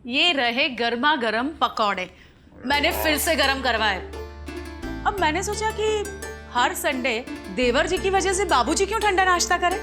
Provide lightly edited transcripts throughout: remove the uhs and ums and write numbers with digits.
ये रहे गर्मा गर्म पकौड़े, मैंने फिर से गर्म करवाए। अब मैंने सोचा कि हर संडे देवर जी की वजह से बाबूजी क्यों ठंडा नाश्ता करें।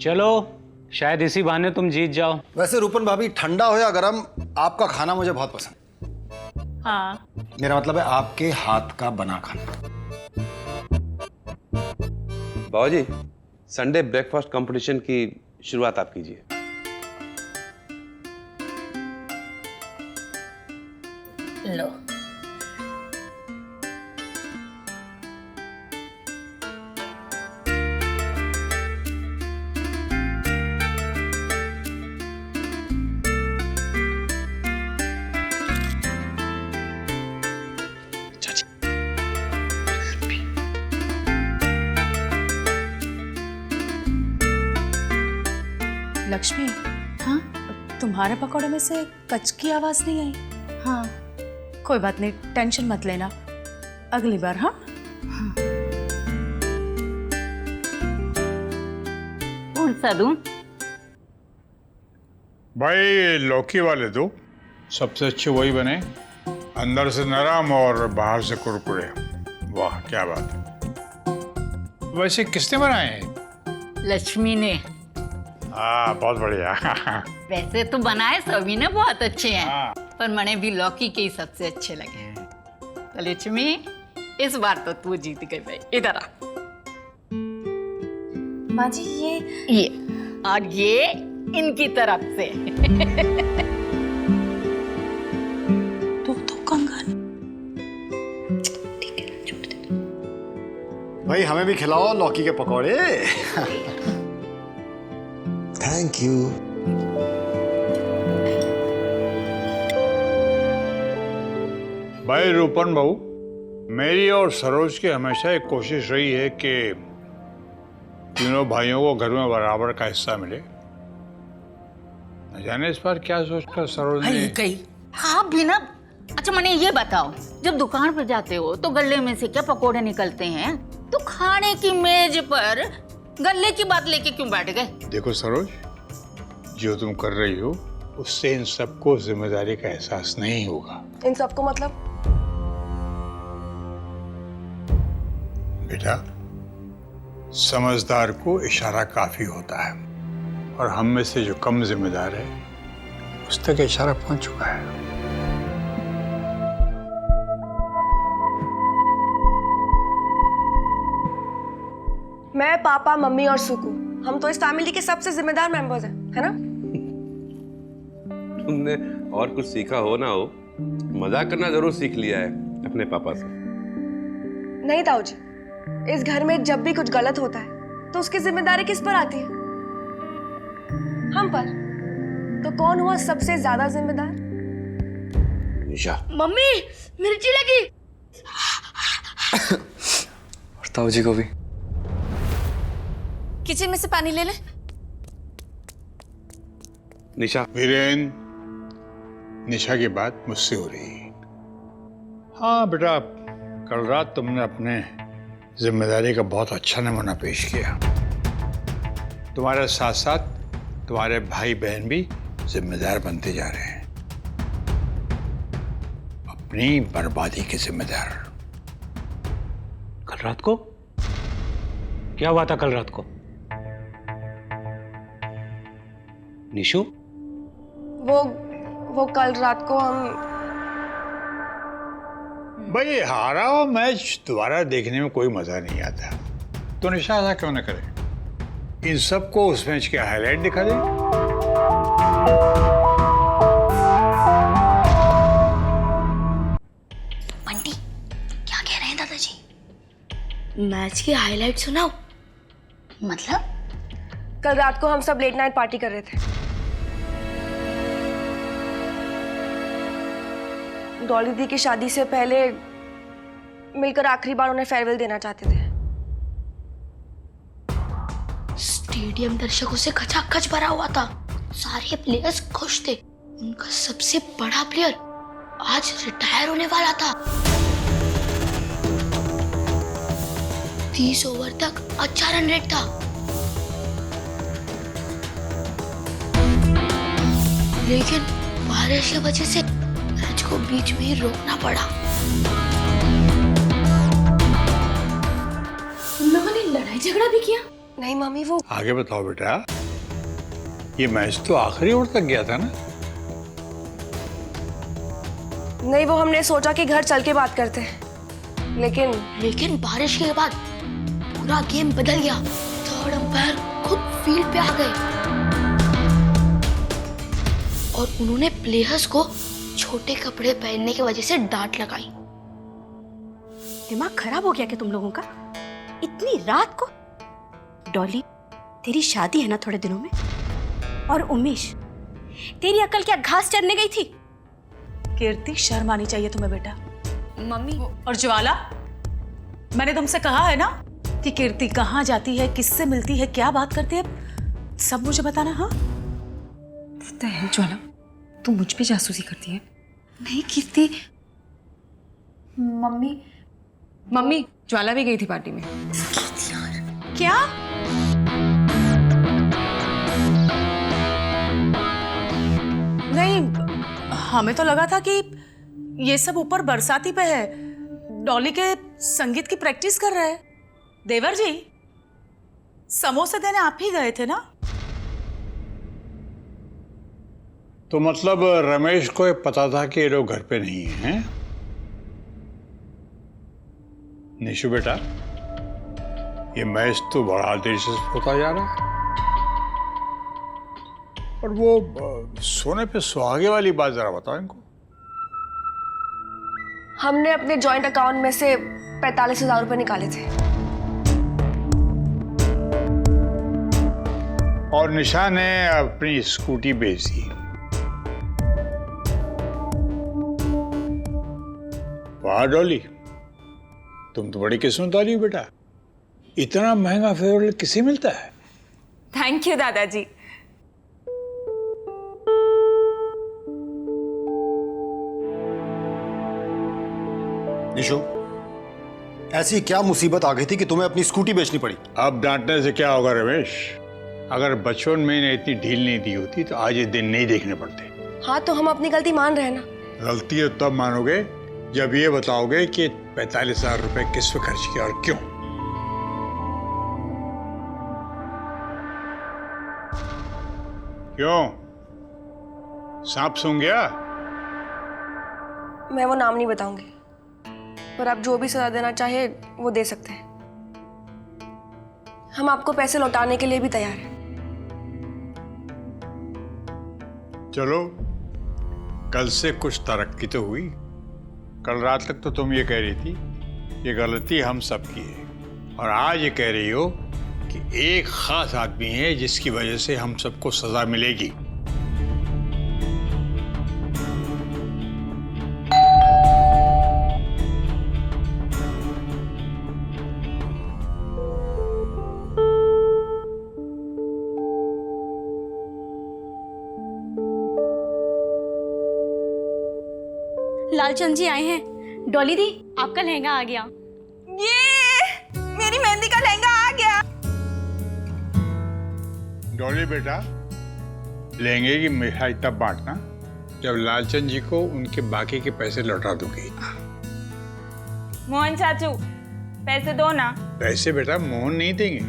चलो शायद इसी बहाने तुम जीत जाओ। वैसे रूपन भाभी, ठंडा हो या गरम, आपका खाना मुझे बहुत पसंद। हाँ, मेरा मतलब है आपके हाथ का बना खाना। बाबूजी, संडे ब्रेकफास्ट कंपटीशन की शुरुआत आप कीजिए। लो। लक्ष्मी, हाँ तुम्हारे पकौड़े में से कच की आवाज नहीं आई? हाँ। कोई बात नहीं, टेंशन मत लेना, अगली बार। हाँ, कौन सा दूं? भाई लौकी वाले दो, सबसे अच्छे वही बने, अंदर से नरम और बाहर से कुरकुरे। वाह क्या बात है। वैसे किसने बनाए हैं? लक्ष्मी ने। हाँ बहुत बढ़िया। वैसे तो बनाए सभी ने बहुत अच्छे हैं, हाँ। पर मने भी लौकी के ही सबसे अच्छे लगे। तो लक्ष्मी, इस बार तो तू जीत गई भाई। इधर आ। माँ जी ये और ये इनकी तरफ से। तो कंगन। भाई हमें भी खिलाओ लौकी के पकौड़े। Thank you. भाई रूपन बहू, मेरी और सरोज की हमेशा एक कोशिश रही है कि तीनों भाइयों को घर में बराबर का हिस्सा मिले। न जाने इस बार क्या सोचकर सरोज ने। गई आप भी ना। अच्छा मने ये बताओ, जब दुकान पर जाते हो तो गले में से क्या पकोड़े निकलते हैं, तो खाने की मेज पर गले की बात लेके क्यों बैठ गए? देखो सरोज, जो तुम कर रही हो उससे इन सबको जिम्मेदारी का एहसास नहीं होगा। इन सबको मतलब? बेटा, समझदार को इशारा काफी होता है, और हम में से जो कम जिम्मेदार है उस तक इशारा पहुंच चुका है। मैं, पापा, मम्मी और सुकू, हम तो इस फैमिली के सबसे जिम्मेदार मेंबर्स हैं, है ना? तुमने और कुछ सीखा हो ना हो, मजाक करना जरूर सीख लिया है अपने पापा से। नहीं ताऊ जी, इस घर में जब भी कुछ गलत होता है तो उसकी जिम्मेदारी किस पर आती है? हम पर। तो कौन हुआ सबसे ज्यादा जिम्मेदार? निशा। मम्मी, मिर्ची लगी। और ताऊ जी को भी। किचन में से पानी ले ले। निशा। वीरेन, निशा की बात मुझसे हो रही है। हाँ बेटा, कल रात तुमने अपने जिम्मेदारी का बहुत अच्छा नमूना पेश किया। तुम्हारे साथ साथ तुम्हारे भाई बहन भी जिम्मेदार बनते जा रहे हैं, अपनी बर्बादी के जिम्मेदार। कल रात को क्या हुआ था? कल रात को निशु, वो कल रात को हम। भाई हारा हुआ मैच दोबारा देखने में कोई मजा नहीं आता, तो निशा ऐसा क्यों न करे, इन सबको उस मैच के हाईलाइट दिखा दे। बंटी, क्या कह रहे हैं दादाजी? मैच की हाईलाइट सुनाओ। मतलब? कल रात को हम सब लेट नाइट पार्टी कर रहे थे। डॉली दी की शादी से पहले मिलकर आखिरी बार उन्हें फेयरवेल देना चाहते थे। स्टेडियम दर्शकों से खचाखच भरा हुआ था, सारे प्लेयर्स खुश थे। उनका सबसे बड़ा प्लेयर आज रिटायर होने वाला था। 30 ओवर तक अच्छा रन रेट था। लेकिन बारिश की वजह से मैच को बीच में ही रोकना पड़ा। उन लोगों ने लड़ाई झगड़ा भी किया? नहीं मम्मी, वो आगे बताओ बेटा, ये मैच तो आखिरी ओवर तक गया था ना? नहीं, वो हमने सोचा कि घर चल के बात करते हैं, लेकिन बारिश के बाद पूरा गेम बदल गया। थर्ड अंपायर खुद फील्ड पे आ गए और उन्होंने प्लेयर्स को छोटे कपड़े पहनने की वजह से डांट लगाई। दिमाग खराब हो गया क्या तुम लोगों का? इतनी रात को? डॉली, तेरी शादी है ना थोड़े दिनों में। और उमेश, तेरी अकल क्या घास चरने गई थी? कीर्ति, शर्म आनी चाहिए तुम्हें बेटा। मम्मी, और ज्वाला, मैंने तुमसे कहा है ना कि कीर्ति कहाँ जाती है, किससे मिलती है, क्या बात करती है, सब मुझे बताना। हाँ, पता है ज्वाला, तू मुझ पे जासूसी करती है। नहीं कीर्ति, मम्मी ज्वाला भी गई थी पार्टी में। क्या? नहीं, हमें तो लगा था कि ये सब ऊपर बरसाती पे है, डॉली के संगीत की प्रैक्टिस कर रहे हैं। देवर जी, समोसे देने आप ही गए थे ना? तो मतलब रमेश को ये पता था कि ये लोग घर पे नहीं हैं? निशु बेटा, ये मैच तो बड़ा देर से होता जा रहा है और वो सोने पे सुहागे वाली बात जरा बताओ इनको। हमने अपने जॉइंट अकाउंट में से 45,000 रुपए निकाले थे। और निशा ने अपनी स्कूटी बेच दी। वाह डॉली, तुम तो बड़ी किस्मत वाली हो बेटा। इतना महंगा फेयरवेल किसे मिलता है? थैंक यू दादाजी। निशु, ऐसी क्या मुसीबत आ गई थी कि तुम्हें अपनी स्कूटी बेचनी पड़ी? अब डांटने से क्या होगा रमेश? अगर बचपन में इन्हें इतनी ढील नहीं दी होती तो आज ये दिन नहीं देखने पड़ते। हाँ, तो हम अपनी गलती मान रहे हैं ना। गलती तो तब मानोगे जब ये बताओगे कि 45,000 रुपए किस पे खर्च किया और क्यों। क्यों? सांप सूंघ गया? मैं वो नाम नहीं बताऊंगी, पर आप जो भी सजा देना चाहे वो दे सकते हैं। हम आपको पैसे लौटाने के लिए भी तैयार हैं। चलो, कल से कुछ तरक्की तो हुई। कल रात तक तो तुम ये कह रही थी ये गलती हम सब की है, और आज ये कह रही हो कि एक खास आदमी है जिसकी वजह से हम सबको सजा मिलेगी। लालचंद जी आए हैं। डॉली दी, आपका लहंगा आ गया। ये मेरी मेहंदी का लहंगा आ गया। डॉली बेटा, लहंगे की मिठाई तब बांटना जब लालचंद जी को उनके बाकी के पैसे लौटा दोगे। मोहन चाचू, पैसे दो ना। पैसे बेटा मोहन नहीं देंगे,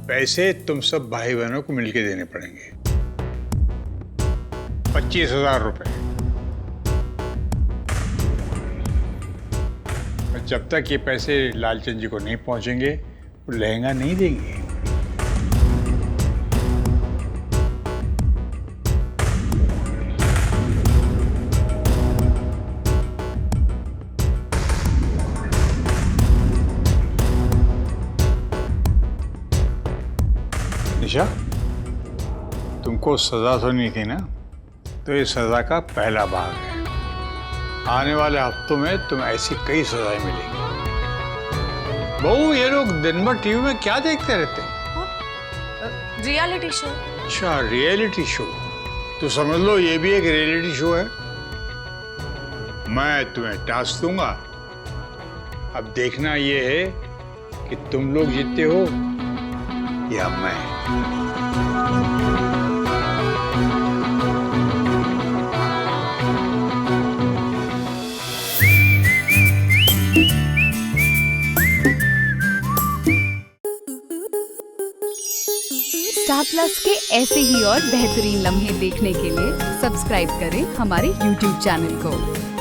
पैसे तुम सब भाई बहनों को मिलके देने पड़ेंगे। 25,000 रुपए। जब तक ये पैसे लालचंद जी को नहीं पहुंचेंगे वो लहंगा नहीं देंगे। निशा, तुमको सजा सुननी थी ना, तो ये सजा का पहला भाग है। आने वाले हफ्तों में तुम्हें ऐसी कई सजाएं मिलेंगी। बहू, ये लोग दिन भर टीवी में क्या देखते रहते हैं? Reality show. अच्छा, रियलिटी शो। तो समझ लो ये भी एक रियलिटी शो है। मैं तुम्हें टास्क दूंगा, अब देखना ये है कि तुम लोग जीतते हो या मैं। स्टार प्लस के ऐसे ही और बेहतरीन लम्हे देखने के लिए सब्सक्राइब करें हमारे YouTube चैनल को।